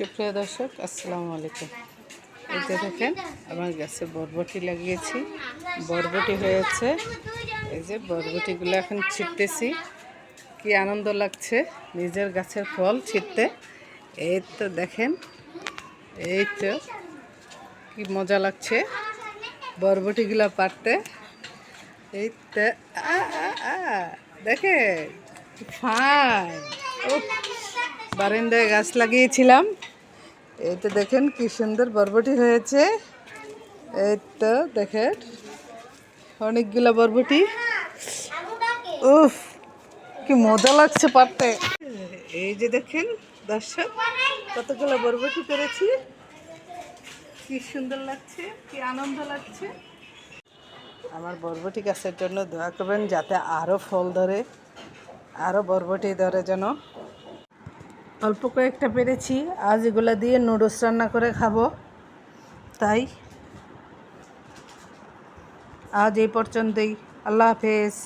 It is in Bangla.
সুপ্রিয় দর্শক, আসসালামু আলাইকুম। এই যে দেখেন, আমার গাছে বরবটি লাগিয়েছি, বরবটি হয়েছে। এই যে বরবটিগুলো এখন ছিটতেছি, কি আনন্দ লাগছে নিজের গাছের ফল ছিটতে। এই তো দেখেন, এই তো কি মজা লাগছে বরবটিগুলো পাড়তে। এই তো দেখে ফাইন। ও, বারান্দায় গাছ লাগিয়েছিলাম, এই তো দেখেন কি সুন্দর বরবটি হয়েছে। এই তো দেখেন অনেকগুলা বরবটি। উফ, কি মজা লাগছে পারতে। এই যে দেখেন দর্শক, কতগুলো বরবটি পেরেছি, কি সুন্দর লাগছে, কি আনন্দ লাগছে। আমার বরবটি গাছের জন্য দোয়া করবেন, যাতে আরও ফল ধরে, আরও বরবটি ধরে যেন। অল্প কয়েকটা পেরেছি, আজ এগুলো দিয়ে নুডলস রান্না করে খাবো। তাই আজ এই পর্যন্তই। আল্লাহ হাফেজ।